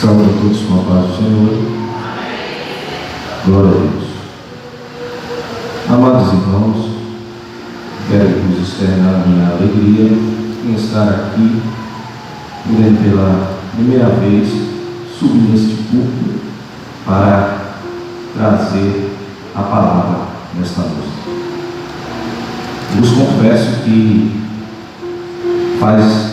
Saúde a todos com a paz do Senhor. Glória a Deus. Amados irmãos, quero vos externar minha alegria em estar aqui, podendo pela primeira vez subir neste púlpito para trazer a palavra nesta noite. Vos confesso que faz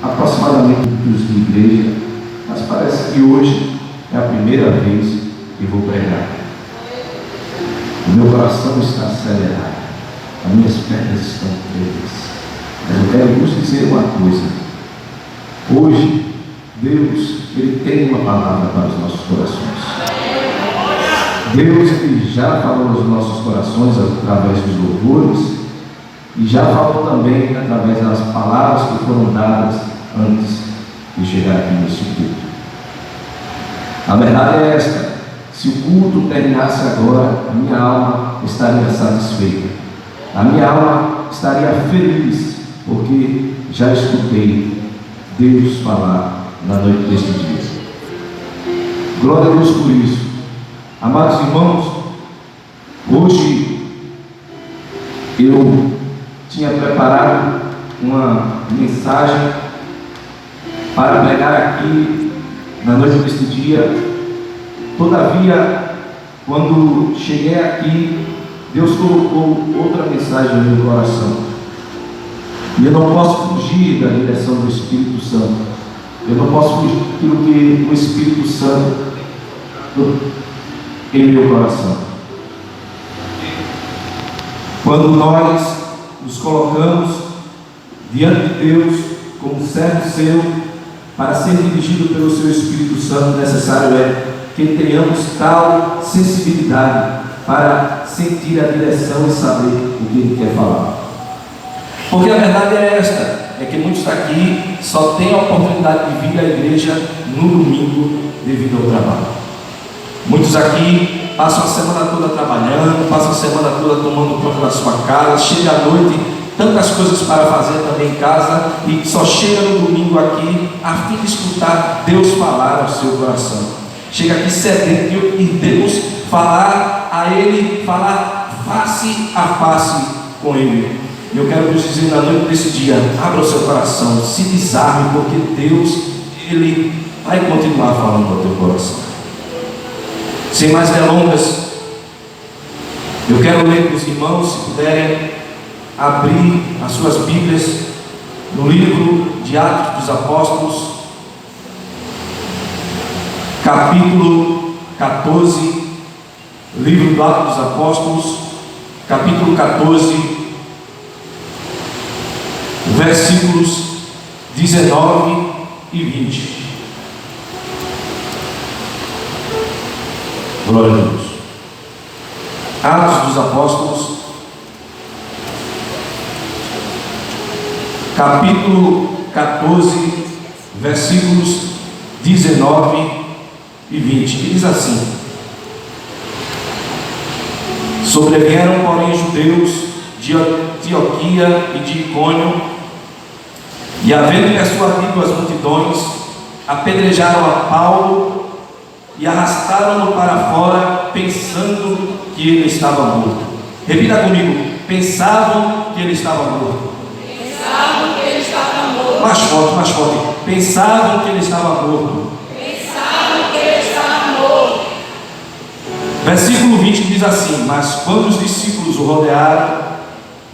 aproximadamente anos de igreja, mas parece que hoje é a primeira vez que vou pregar. O meu coração está acelerado, as minhas pernas estão presas. Mas eu quero vos dizer uma coisa: hoje Deus, Ele tem uma palavra para os nossos corações. Deus, Ele já falou aos nossos corações através dos louvores e já falou também através das palavras que foram dadas antes de chegar aqui nesse culto. A verdade é esta: se o culto terminasse agora, a minha alma estaria satisfeita, a minha alma estaria feliz, porque já escutei Deus falar na noite deste dia. Glória a Deus por isso. Amados irmãos, hoje eu tinha preparado uma mensagem para pregar aqui na noite deste dia. Todavia, quando cheguei aqui, Deus colocou outra mensagem no meu coração. E eu não posso fugir da direção do Espírito Santo. Eu não posso fugir daquilo que o Espírito Santo em meu coração. Quando nós nos colocamos diante de Deus como servo seu, para ser dirigido pelo seu Espírito Santo, necessário é que tenhamos tal sensibilidade para sentir a direção e saber o que Ele quer falar. Porque a verdade é esta: é que muitos daqui só têm a oportunidade de vir à igreja no domingo devido ao trabalho. Muitos aqui passam a semana toda trabalhando, passam a semana toda tomando conta da sua casa, chega à noite, tantas coisas para fazer também em casa, e só chega no domingo aqui a fim de escutar Deus falar ao seu coração. Chega aqui sedento e Deus falar a Ele, falar face a face com Ele. E eu quero vos dizer na noite desse dia: abra o seu coração, se desarme, porque Deus, Ele vai continuar falando ao teu coração. Sem mais delongas, eu quero ler para os irmãos, se puderem abrir as suas Bíblias no livro de Atos dos Apóstolos, capítulo 14, livro do Atos dos Apóstolos, capítulo 14, versículos 19 e 20. Glória a Deus. Atos dos Apóstolos, capítulo 14, versículos 19 e 20. Diz assim: Sobrevieram, porém, judeus de Antioquia e de Icônio, e havendo persuadido as multidões, apedrejaram a Paulo e arrastaram-no para fora, pensando que ele estava morto. Repita comigo: pensavam que ele estava morto. Pensavam que ele estava morto. Mais forte, mais forte. Pensavam que ele estava morto. Pensavam que ele estava morto. Versículo 20 diz assim: Mas quando os discípulos o rodearam,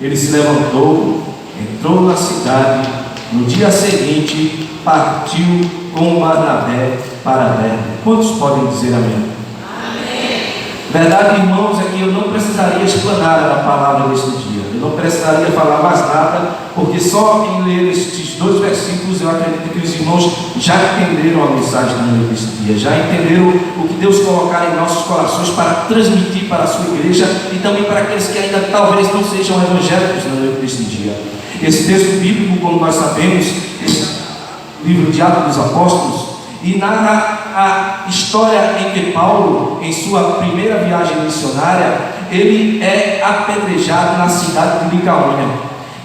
ele se levantou, entrou na cidade. No dia seguinte, partiu com Barnabé para Derbe. Quantos podem dizer amém? Amém. Verdade, irmãos, é que eu não precisaria explanar a palavra deste dia. Eu não precisaria falar mais nada, porque só em ler estes dois versículos eu acredito que os irmãos já entenderam a mensagem da noite deste dia, já entenderam o que Deus colocar em nossos corações para transmitir para a sua igreja e também para aqueles que ainda talvez não sejam evangélicos na noite deste dia. Esse texto bíblico, como nós sabemos, esse livro de Atos dos Apóstolos, e narra a história em que Paulo, em sua primeira viagem missionária, ele é apedrejado na cidade de Licaônia.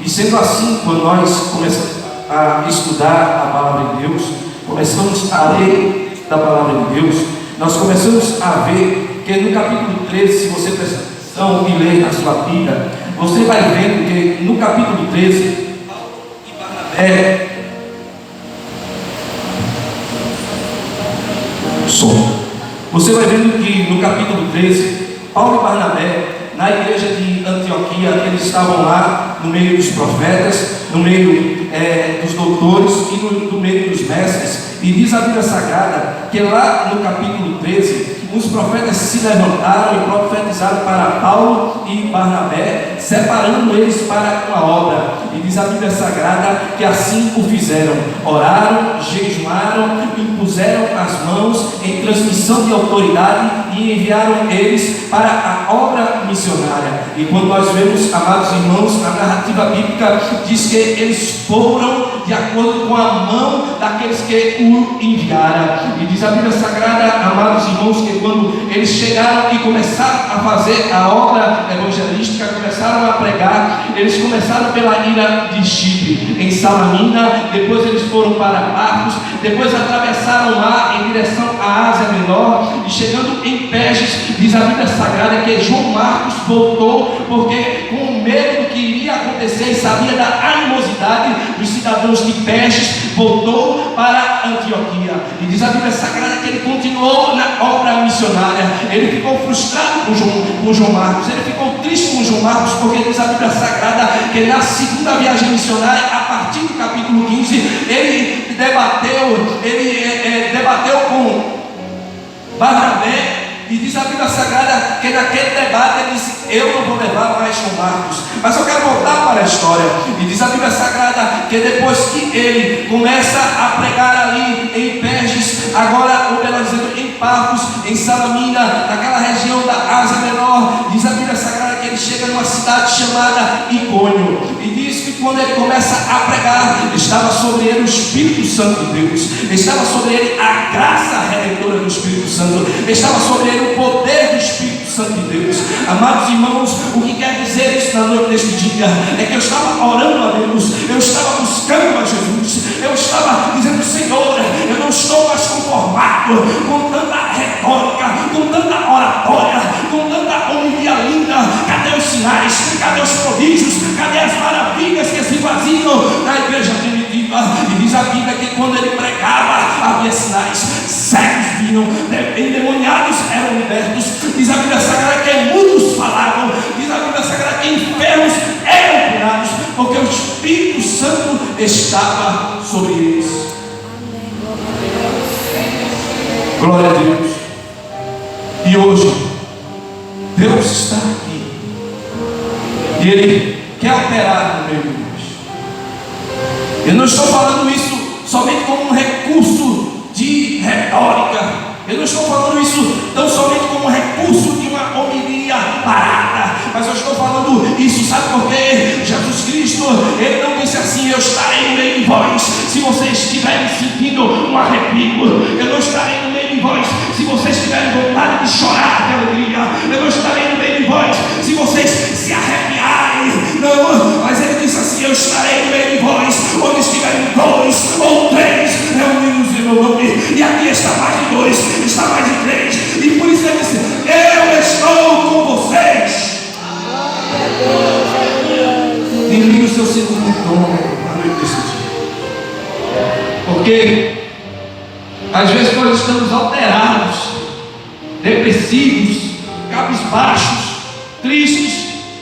E sendo assim, quando nós começamos a estudar a palavra de Deus, começamos a ler da palavra de Deus, nós começamos a ver que no capítulo 13, se você prestar atenção e ler na sua Bíblia, você vai vendo que no capítulo 13, Paulo e Barnabé, você vai vendo que no capítulo 13, Paulo e Barnabé, na igreja de Antioquia, eles estavam lá no meio dos profetas, no meio dos doutores e no meio dos mestres. E diz a Bíblia Sagrada que lá no capítulo 13, os profetas se levantaram e profetizaram para Paulo e Barnabé, separando eles para uma obra. E diz a Bíblia Sagrada que assim o fizeram: oraram, jejuaram, impuseram as mãos em transmissão de autoridade e enviaram eles para a obra missionária. E quando nós vemos, amados irmãos, a narrativa bíblica diz que eles foram de acordo com a mão daqueles que o enviaram. E diz a Bíblia Sagrada, amados irmãos, que quando eles chegaram e começaram a fazer a obra evangelística, começaram a pregar, eles começaram pela ilha de Chipre, em Salamina, depois eles foram para Pafos, depois atravessaram o mar em direção à Ásia Menor, e chegando em Perges, diz a Bíblia Sagrada que João Marcos voltou, porque com medo do que iria acontecer e sabia da animosidade dos cidadãos de Perges, voltou para Antioquia. E diz a Bíblia Sagrada que ele continuou na obra missionária. Ele ficou frustrado com João Marcos, ele ficou triste com João Marcos, porque diz a Bíblia Sagrada que na segunda viagem missionária, a partir do capítulo 15, ele debateu com Barnabé. E diz a Bíblia Sagrada que naquele debate ele disse: eu não vou levar mais João Marcos. Mas eu quero voltar para a história. E diz a Bíblia Sagrada que depois que ele começa a pregar ali em Perges, agora, ou melhor dizendo, em Pafos, em Salamina, naquela região da Ásia Menor, diz a Bíblia Sagrada que ele chega numa cidade chamada Icônio. E diz que quando ele começa a pregar, estava sobre ele o Espírito Santo de Deus, estava sobre ele a graça redentora do Espírito Santo, estava sobre ele o poder do Espírito Santo de Deus. Amados irmãos, o que quer dizer isso na noite deste dia é que eu estava orando a Deus, eu estava buscando a Jesus, eu estava dizendo: Senhor, eu não estou mais conformado com tanta retórica, com tanta oratória, com tanta homilia linda. Cadê os sinais? Cadê os prodígios? Cadê as maravilhas que se faziam na igreja primitiva? E diz a Bíblia que quando ele pregava havia sinais, cegos vinham, endemoniados eram libertos. Diz a Bíblia Sagrada que muitos falavam. Diz a Bíblia Sagrada que enfermos eram curados, porque o Espírito Santo estava sobre eles. Glória a Deus. E hoje Deus está aqui e Ele quer operar no meio de nós. Eu não estou falando isso somente como um recurso de retórica. Eu não estou falando isso tão somente como um recurso de uma homilia barata, mas eu estou falando isso, sabe por quê? Jesus Cristo, Ele não disse assim: eu estarei no meio de vós se vocês estiverem sentindo um arrepio, eu não estarei no meio de vós se vocês tiverem vontade de chorar de alegria, eu não estarei no meio de vós se vocês se arrepiarem, não, mas Ele disse assim: eu estarei no meio de vós onde estiverem 2 ou 3 reunidos em meu nome, e aqui está mais de 2, está mais de 3, e por isso Ele disse: eu estou com vocês. Desligue o seu segundo tom na noite desse dia, porque às vezes nós estamos alterados, depressivos, cabisbaixos, tristes,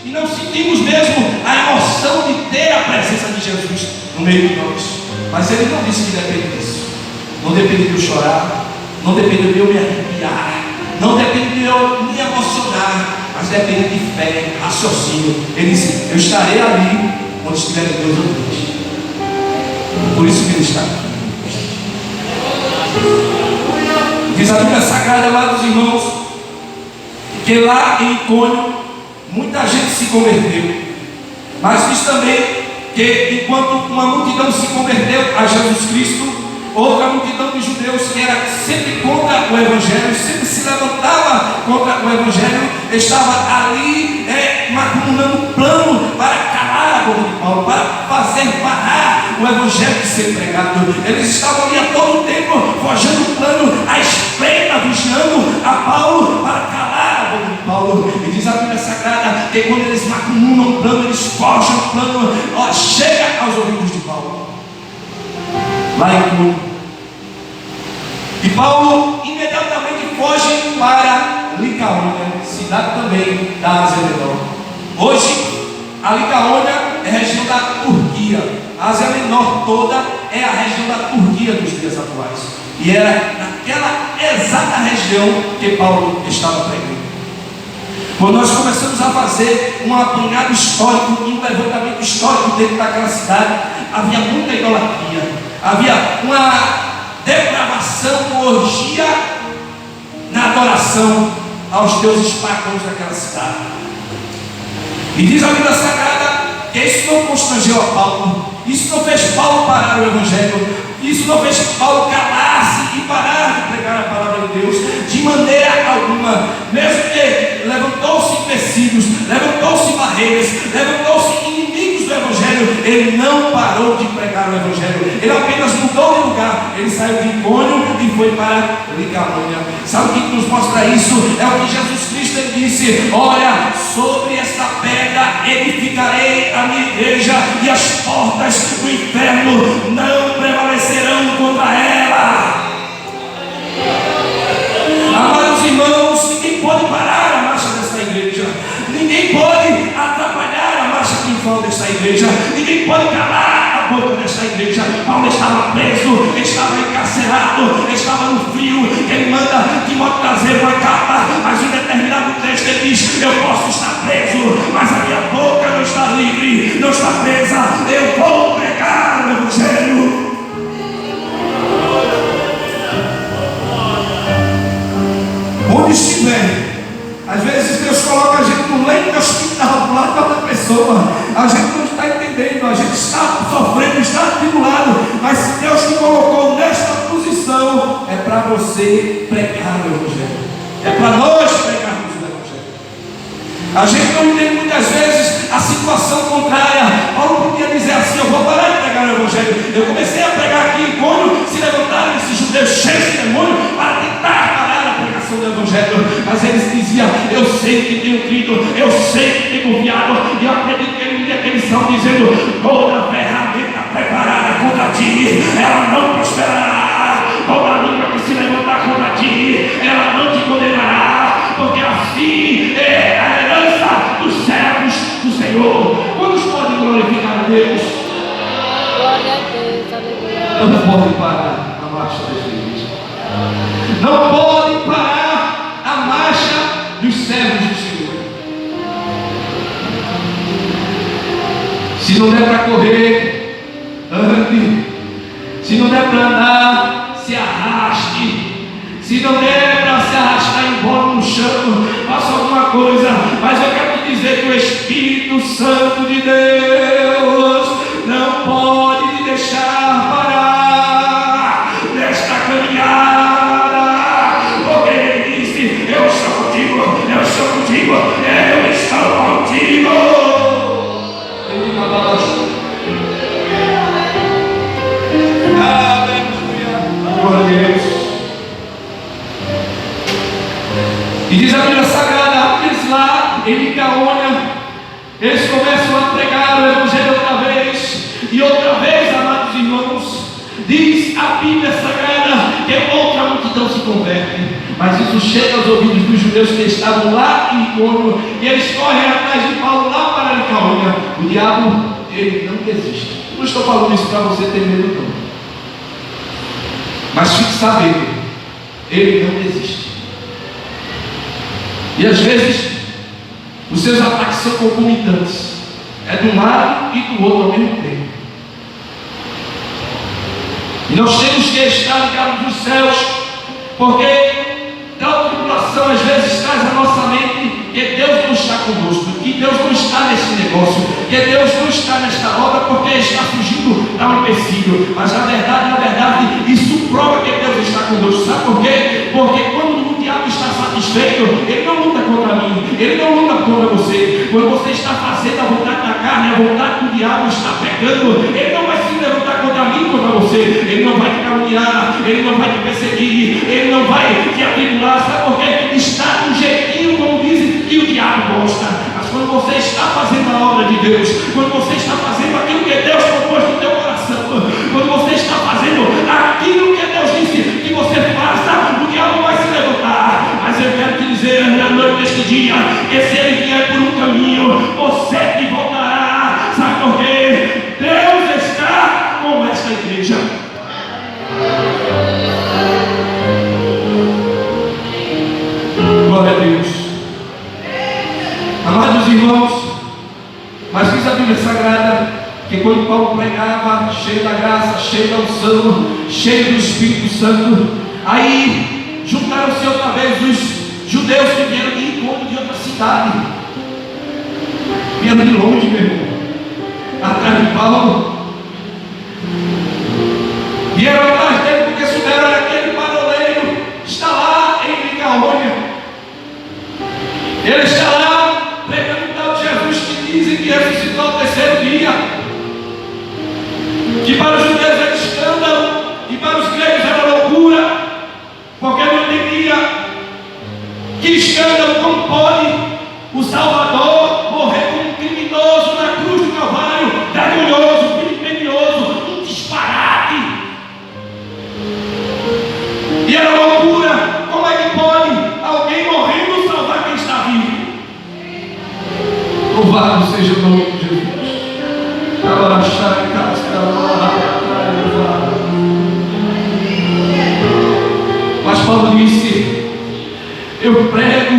e não sentimos mesmo a emoção de ter a presença de Jesus no meio de nós. Mas Ele não disse que depende disso. Não depende de eu chorar, não depende de eu me arrepiar, não depende de eu me emocionar, mas depende de fé, raciocínio. Ele disse: eu estarei ali onde estiverem 2 ou 3. Por isso que Ele está aqui. Diz a Bíblia Sagrada, amados irmãos, que lá em Icônio muita gente se converteu, mas diz também que enquanto uma multidão se converteu a Jesus Cristo, outra multidão de judeus que era sempre contra o Evangelho, sempre se levantava contra o Evangelho, estava ali maquinando plano para calar calar a boca de Paulo, para fazer parar o evangelho de ser pregado. Eles estavam ali a todo tempo forjando um plano à espreita, vigiando a Paulo para calar a boca de Paulo. E diz a Bíblia Sagrada que quando eles macunam um plano, eles forjam um plano, chega aos ouvidos de Paulo lá em Corínto. E Paulo imediatamente foge para Licaônia, cidade também da Ásia Menor. Hoje, a Licaônia é a região da Turquia. A Ásia Menor toda é a região da Turquia dos dias atuais. E era naquela exata região que Paulo estava pregando. Quando nós começamos a fazer um apanhado histórico e um levantamento histórico dentro daquela cidade, havia muita idolatria, havia uma depravação, uma orgia na adoração aos deuses pagãos daquela cidade. E diz a Bíblia Sagrada que isso não constrangeu a Paulo, isso não fez Paulo parar o evangelho, isso não fez Paulo calar-se e parar de pregar a palavra de Deus de maneira alguma. Mesmo que levantou-se empecilhos, levantou-se barreiras, levantou-se inimigos do evangelho, ele não parou de pregar o evangelho. Ele apenas mudou de lugar. Ele saiu de Icônio e foi para Licaônia. Sabe o que nos mostra isso? É o que Jesus Cristo disse: olha, sobre esta pedra edificarei a minha igreja, e as portas do inferno não prevalecerão contra ela. Amados irmãos, ninguém pode parar a marcha desta igreja, ninguém pode atrapalhar a marcha triunfal desta igreja, ninguém pode calar a boca desta igreja. Paulo estava preso, estava encarcerado, estava no frio. Ele manda Timóteo trazer uma capa, mas em determinado texto ele diz: eu posso estar preso, mas a minha boca não está livre, não está presa. Eu vou pregar o evangelho. Onde estiver, às vezes Deus coloca a gente no leito de hospital do lado de outra pessoa, a gente não está entendendo, a gente está sofrendo, está atribulado, mas se Deus te colocou nesta posição, é para você pregar o evangelho, é para nós pregarmos o evangelho. A gente não entende muitas vezes a situação contrária. Paulo podia dizer assim: eu vou parar de pregar o evangelho. Eu comecei a pregar aqui em Icônio, se levantaram esses judeus cheios de demônio para tentar parar a pregação do evangelho, mas eles diziam: eu sei que tenho crido, eu sei que tenho confiado, e eu acredito que ele que eles estão dizendo: toda ferramenta preparada contra ti, ela não prosperará. Toda língua que se levantar contra ti, ela não te condenará, porque assim é a herança dos servos do Senhor. Quantos podem glorificar a Deus? Glória a Deus, aleluia. Não podem parar a marcha desta igreja, não podem parar a marcha dos servos do Senhor. Se não der para correr, ande. Se não der para andar, se arraste. Se não der para se arrastar embora no chão, faça alguma coisa. Mas eu quero te dizer que o Espírito Santo de Deus não pode te deixar parar nesta caminhada, porque ele disse: eu estou contigo, eu estou contigo, eu estou contigo. Glória a Deus. E diz a Bíblia Sagrada, eles lá em Licaônia, eles começam a pregar o evangelho outra vez, e outra vez, amados irmãos, diz a Bíblia Sagrada que outra multidão se converte. Mas isso chega aos ouvidos dos judeus que estavam lá em Icônio, e eles correm atrás de Paulo lá para Licaônia. O diabo, ele não desiste. Não estou falando isso para você ter medo, não, mas fique sabendo, ele não desiste. E às vezes os seus ataques são concomitantes, é de um lado e do outro ao mesmo tempo. E nós temos que estar ligados nos céus, porque tal tribulação às vezes traz à nossa mente que Deus não está conosco, que Deus não está nesse negócio, que Deus não está nesta obra porque está fugindo a um empecilho. Mas na verdade, isso prova que Deus está conosco. Sabe por quê? Porque quando o diabo está satisfeito, ele não luta contra mim, ele não luta contra você. Quando você está fazendo a vontade da carne, a vontade do diabo está pegando, ele não vai se levantar contra mim, contra você, ele não vai te caluniar, ele não vai te perseguir, ele não vai te atribular, sabe por quê? Está do jeitinho, como dizem, que o diabo gosta. Mas quando você está fazendo a obra de Deus, quando você está fazendo aquilo que Deus propôs no teu coração, quando você está fazendo aquilo que Deus disse que você faça, o diabo vai se levantar. Mas eu quero te dizer na noite deste dia, que se ele vier por um caminho, você te voltará. Sabe por quê? Deus está com esta igreja. Glória a Deus. Amados irmãos, mas diz a Bíblia Sagrada que quando Paulo pregava, cheio da graça, cheio da unção, cheio do Espírito Santo, aí juntaram-se outra vez os judeus que vieram de Icônio, de outra cidade, vieram de longe, meu irmão, atrás de Paulo, vieram atrás dele porque souberam aquele paroleiro está lá em Licaônia, ele está lá pregando o tal de Jesus que dizem que ressuscitou ao terceiro dia, que para os judeus era escândalo e para os gregos era loucura, porque não entendia que escândalo, como pode o Salvador morrer como um criminoso na cruz do Calvário, vergonhoso, vilipenioso, um disparate. E era loucura. Como é que pode alguém morrendo salvar quem está vivo? Louvado seja o nome de Jesus. Mas Paulo disse: eu prego,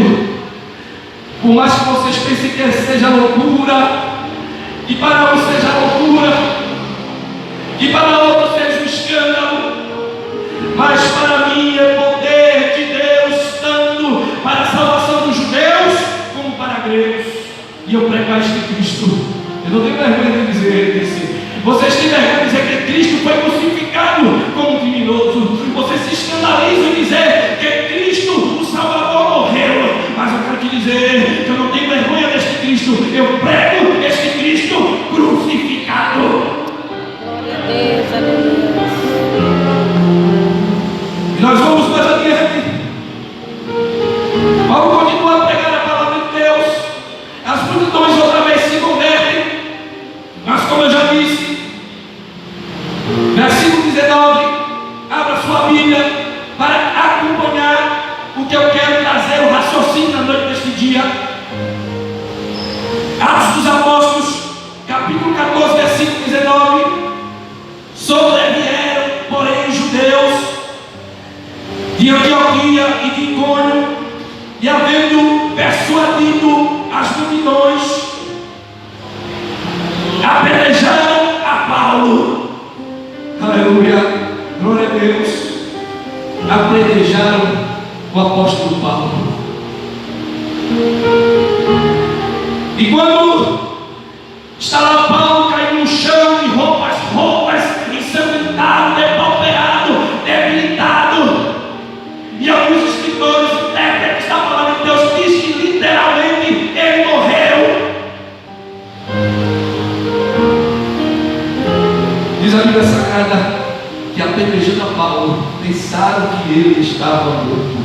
por mais que vocês pensem que seja loucura, que para um seja loucura, que para outro seja um escândalo, mas para mim é poder de Deus, tanto para a salvação dos judeus como para gregos. E eu prego a este Cristo. Eu não tenho vergonha de dizer, ele disse: vocês têm vergonha de dizer que Cristo foi crucificado como um criminoso. Vocês se escandalizam em dizer que Cristo, o Salvador, morreu. Mas eu quero te dizer que eu não tenho vergonha deste Cristo. Eu prego este Cristo crucificado. Glória a Deus, aleluia. E nós vamos mais adiante. Paulo continua a pregar a palavra de Deus. As multidões outra vez se convertem. Mas como eu já disse, versículo 19, abra sua Bíblia para acompanhar o que eu quero trazer, o raciocínio na noite deste dia. Atos dos Apóstolos, capítulo 14, versículo 19. Sobrevieram, porém, judeus de Antioquia e de Icônio, e havendo persuadido as multidões, apedrejaram a Paulo. Aleluia, glória a Deus. Apedrejaram o apóstolo Paulo. E quando está lá Paulo caindo no chão, de roupas, ensanguentado, depauperado, debilitado, e alguns escritores, intérpretes da palavra de Deus, diz que literalmente ele morreu. Diz a Bíblia Sagrada que apedrejando a Paulo, pensaram que ele estava morto.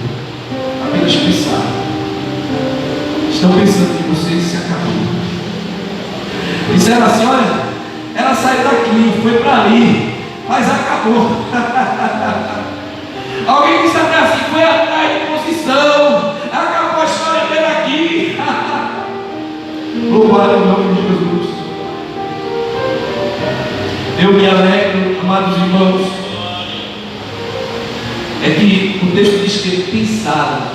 Apenas pensaram. Estão pensando que você se acabou. Disseram assim: olha, ela saiu daqui, foi para ali, mas acabou. Alguém disse até assim: foi atrás de posição, acabou a história dele aqui. Louvado o nome de Jesus. Eu me alegro, amados irmãos, é que o texto diz que eles pensaram.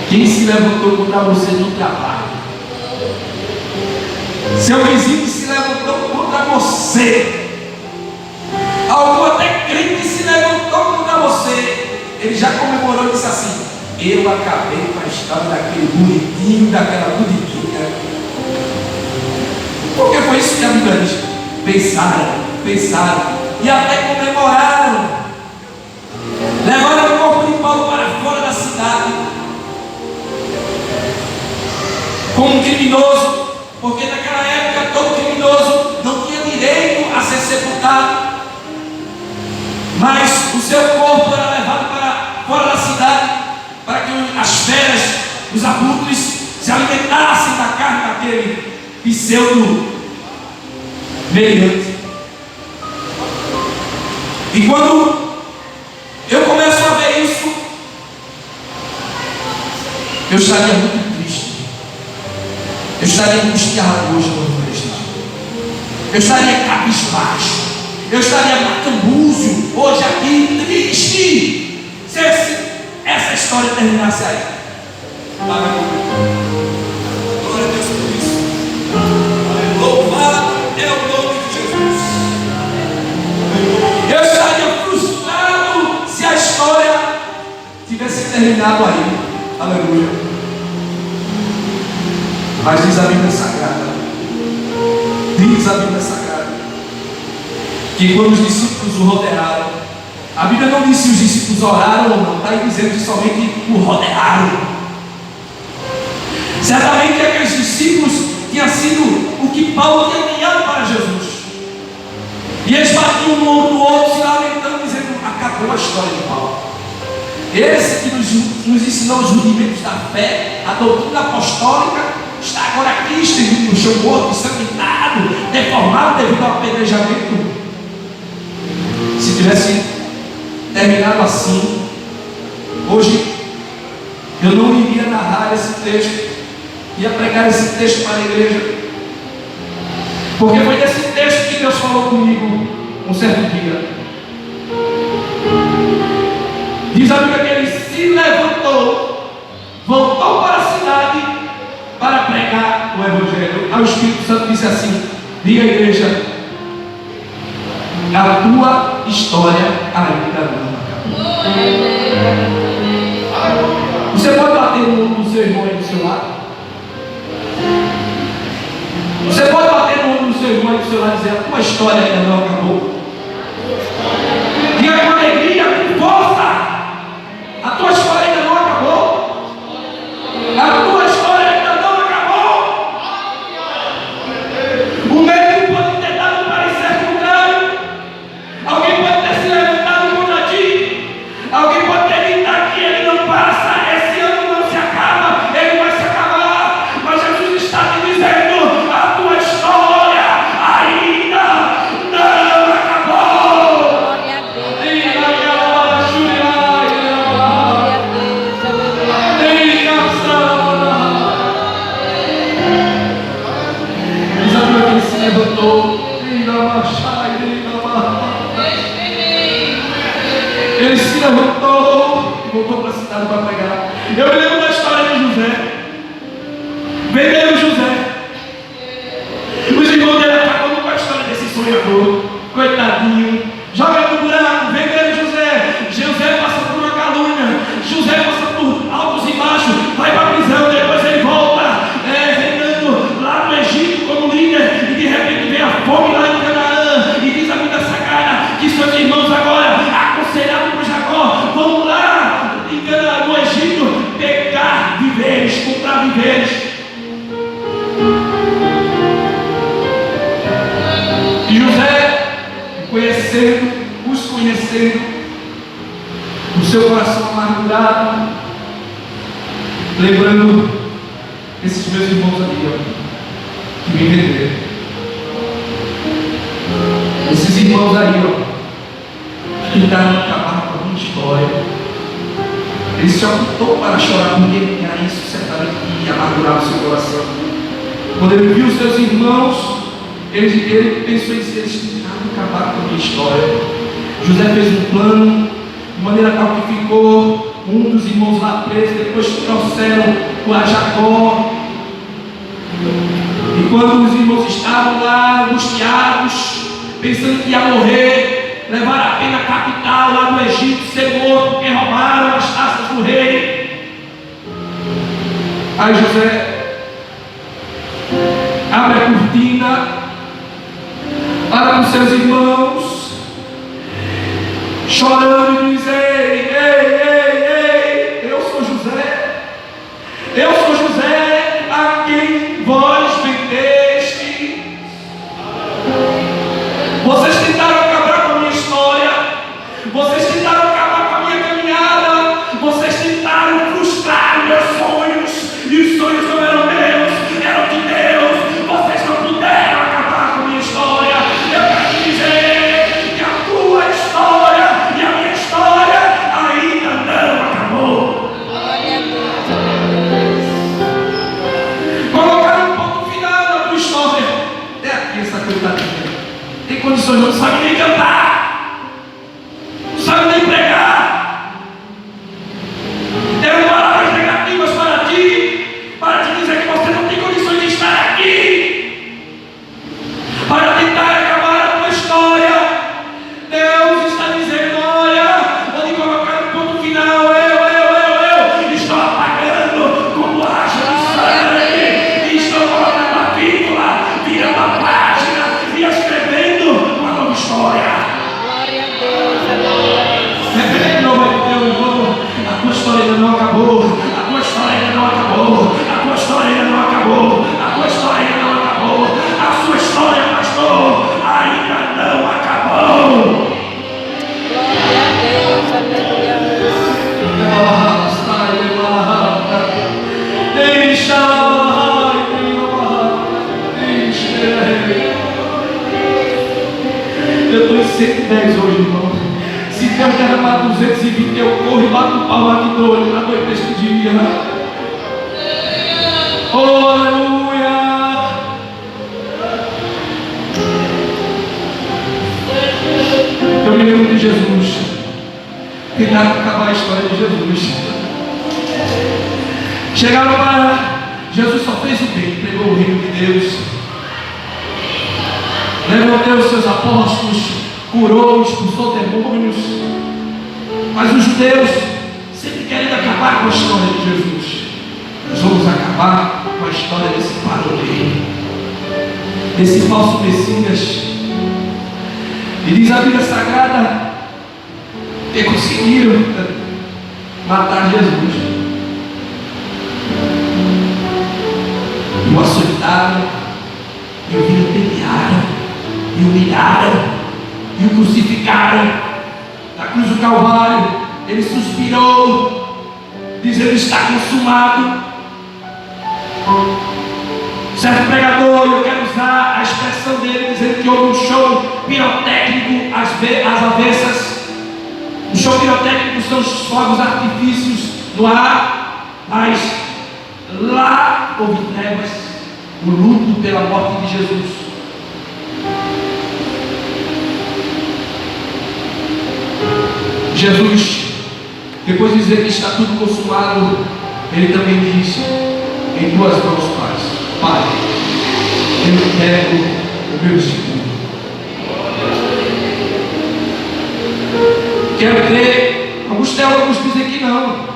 Quem se levantou contra você no trabalho? Seu vizinho que se levantou contra você, algum até crente que se levantou contra você, ele já comemorou e disse assim: eu acabei com a história daquele bonitinho, daquela bonitinha. Porque foi isso que a Bíblia diz. Pensaram e até comemoraram. Levaram o corpo de Paulo para fora da cidade. porque naquela época todo criminoso não tinha direito a ser sepultado, mas o seu corpo era levado para fora da cidade, para que as feras, os abutres, se alimentassem da carne daquele pseudo meliante. E quando eu começo a ver isso, eu estaria muito triste, eu estaria angustiado hoje no Cristo, eu estaria cabisbaixo, eu estaria macambúzio hoje aqui, triste, se essa história terminasse aí. Glória a Deus por isso. Louvado é o nome de Jesus. Eu estaria frustrado se a história tivesse terminado aí. Aleluia. Mas diz a Bíblia Sagrada, que quando os discípulos o rodearam, a Bíblia não diz se os discípulos oraram ou não, está aí dizendo que somente o rodearam. Certamente aqueles discípulos tinham sido o que Paulo tinha ganhado para Jesus, e eles batiam um ombro no outro, se lamentando, dizendo: acabou a história de Paulo. Esse que nos ensinou os rudimentos da fé, a doutrina apostólica, está agora aqui estendido no chão morto, ensanguentado, deformado devido ao apedrejamento. Se tivesse terminado assim, hoje eu não iria narrar esse texto, ia pregar esse texto para a igreja, porque foi desse texto que Deus falou comigo um certo dia. Diz a Bíblia que ele se levantou, voltou para a cidade para pregar o Evangelho. Aí o Espírito Santo disse assim: diga à igreja, a tua história ainda não acabou. Você pode bater no ombro do seu irmão aí do seu lado? Você pode bater no ombro do seu irmão aí do seu lado e dizer: a tua história ainda não acabou? Diga com alegria, com força: a tua história ainda não acabou. A tua história ainda não acabou. O médico pode ter dado parecer contrário. Alguém pode ter se levantado contra ti. Alguém pode ter dito que ele não passa. Esse ano não se acaba. Ele vai se acabar. Mas Jesus está te dizendo: a tua história ainda não acabou. Glória a Deus. Ele se levantou e voltou para a cidade para pregar. Eu me lembro da história de José. Venderam José. Os irmãos dele acabam com a história desse sonhador. Coitadinho. Joga no buraco. Venderam José. José passa por uma calúnia. José passa por altos e baixos. Vai para a prisão. Depois ele volta. Reinando lá no Egito como líder. E de repente vem a fome lá em Canaã. E diz a Bíblia Sagrada que seus irmãos agora, aconselhados por Jacó, vão lá em Canaã, no Egito, pegar viveres, comprar viveres. E José, os conhecendo, o seu coração amargurado, lembrando esses meus irmãos ali, ó, que me venderam. Esses irmãos aí, ó, que tentaram acabar com a minha história. Ele se optou para chorar, porque isso certamente ia amargurar o seu coração. Quando ele viu os seus irmãos, ele pensou em si: eles tentaram acabar com a minha história. José fez um plano, de maneira tal que ficou um dos irmãos lá preso. Depois trouxeram a Jacó. E quando os irmãos estavam lá angustiados, pensando que ia morrer, levaram a pena capital lá no Egito, ser morto, porque roubaram as taças do rei. Aí José abre a cortina, para os seus irmãos, chorando, e diz: ei, eu sou José, a quem vós venderam. nem cantar, não sabe nem pregar. Deram palavras negativas para te dizer que você não tem condições de estar aqui, para tentar acabar a tua história. Deus está dizendo: olha, onde colocar um ponto final, eu estou apagando com borracha de sangue, estou colocando a vírgula, virando a página e escrevendo uma nova história. Glória a Deus, aleluia. Repete de novo, meu irmão: a tua história ainda não acabou, a tua história ainda não acabou, a tua história ainda não acabou, a tua história ainda não acabou, a sua história, pastor, ainda não acabou. Glória a Deus, aleluia. Eu estou em 110 hoje, irmão. Se Deus derramar 220, eu corro e bato o pau aqui do olho na noite deste dia. Oh, aleluia. Eu me lembro de Jesus. Tentaram acabar a história de Jesus. Chegaram para Jesus, só fez o bem, pregou o reino de Deus, levantou os seus apóstolos, curou, expulsou demônios. Mas os judeus sempre querendo acabar com a história de Jesus. Nós vamos acabar com a história desse paroleiro, desse falso Messias. E diz a Bíblia Sagrada que conseguiram matar Jesus. E o açoitaram, e o vilipendiaram, e o humilharam, e o crucificaram. Na cruz do Calvário, ele suspirou, dizendo: está consumado. Certo pregador, eu quero usar a expressão dele, dizendo que houve um show pirotécnico às avessas. O show pirotécnico são os fogos artifícios no ar, mas lá houve trevas, o luto pela morte de Jesus. Jesus, depois de dizer que está tudo consumado, ele também disse: em tuas mãos, Pai, eu entrego o meu espírito. Quero crer, alguns teólogos dizem que não,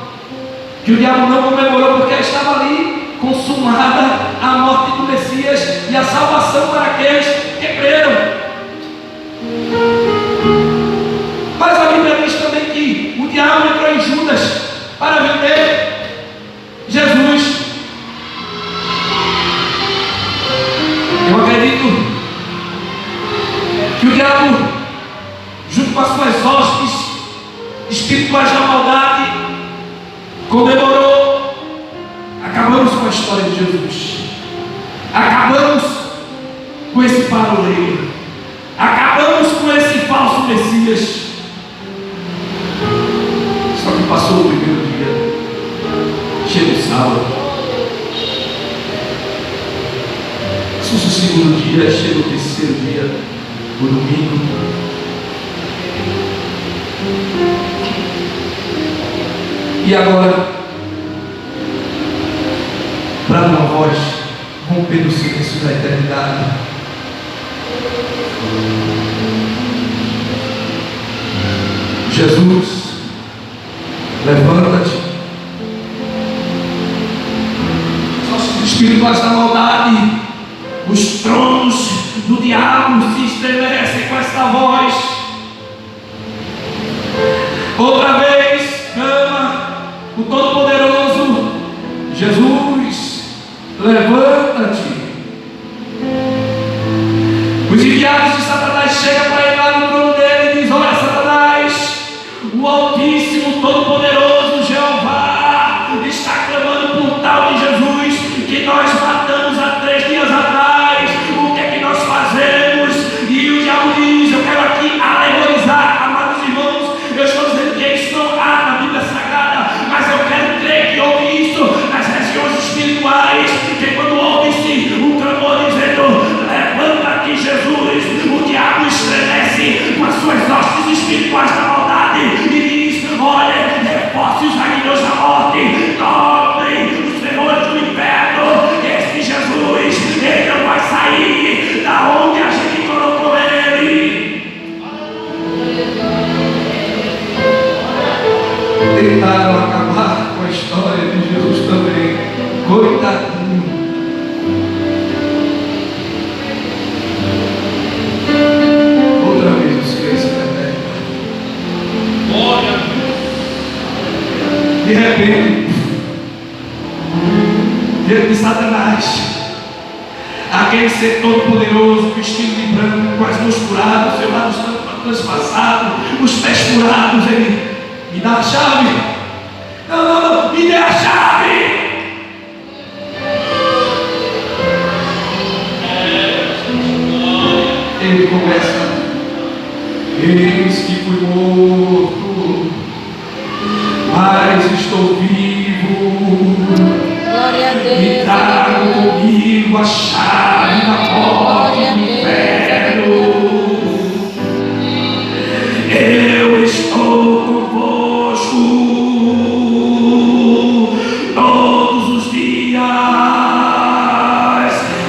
que o diabo não comemorou porque estava ali consumada a morte do Messias e a salvação para aqueles que creram. Mas a Bíblia diz também que o diabo entrou em Judas para vender Jesus. Eu acredito que o diabo, junto com as suas hostes espirituais da maldade, comemorou. Acabamos com a história de Jesus, acabamos com esse paroleiro, acabamos com esse falso Messias. Só que passou o primeiro dia, chega o sábado, passou o segundo dia, chega o terceiro dia, o domingo. E agora, para uma voz rompendo o silêncio da eternidade, Jesus, levanta-te. Os espíritos da maldade, os tronos do diabo se estremecem com esta voz. Outra vez clama o Todo-Poderoso: Jesus, levanta-te. Os enviados de Satanás chegam para ir lá no trono dele e diz: olha, Satanás, o Altíssimo, Todo-Poderoso Jeová está clamando por tal de Jesus que nós matamos há 3 dias atrás. O que é que nós fazemos? E o diabo diz: eu quero aqui espirituais da maldade e diz: olha, reforce os aguilhões da morte, tomem os ferrolhos do inferno. Esse Jesus, ele não vai sair da onde a gente colocou ele. Tentaram acabar com a história de Jesus também. Coitadinho. Outra vez o silêncio repete. De repente, diante de Satanás, aquele ser todo poderoso, vestido de branco, com as mãos curadas, seu lado transpassado, os pés furados, ele: me dá a chave. Não, me dê a chave. Ele começa: eis que fui morto, mas estou vivo. Glória a Deus. Me trago comigo a chave da morte e do inferno. Eu estou convosco todos os dias,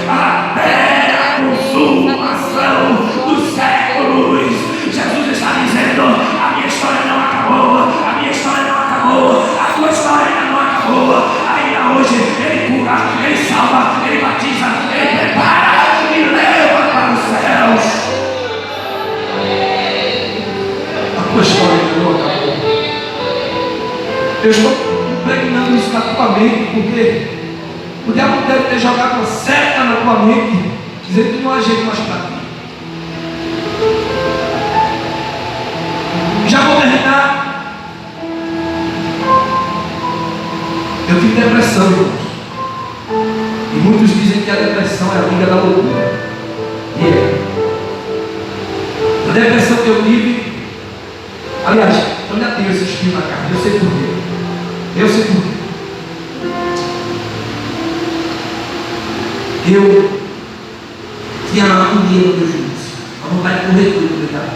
até a consumação dos séculos. Jesus está dizendo: a minha história não acabou, a minha história não acabou, a tua história ainda não acabou. Ainda hoje ele cura, ele salva, ele batiza, ele prepara e leva para os céus. A tua história ainda não acabou. Eu estou impregnando isso na tua mente, porque o diabo deve ter jogado uma seta na tua mente, dizendo que não há jeito mais para ti. Já vou terminar. Eu tive depressão, irmãos. E muitos dizem que a depressão é amiga da loucura. E é. A depressão que eu tive, aliás, eu ainda tenho esse espinho na carne, eu sei por quê. Eu sei por quê. Eu tinha uma agonia no meu juízo, a vontade de correr tudo, ligado?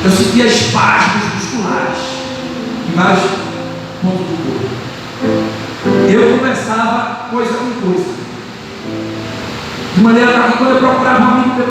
Eu sentia espasmos musculares em vários pontos do corpo. Eu conversava coisa com coisa, de maneira que quando eu procurava um amigo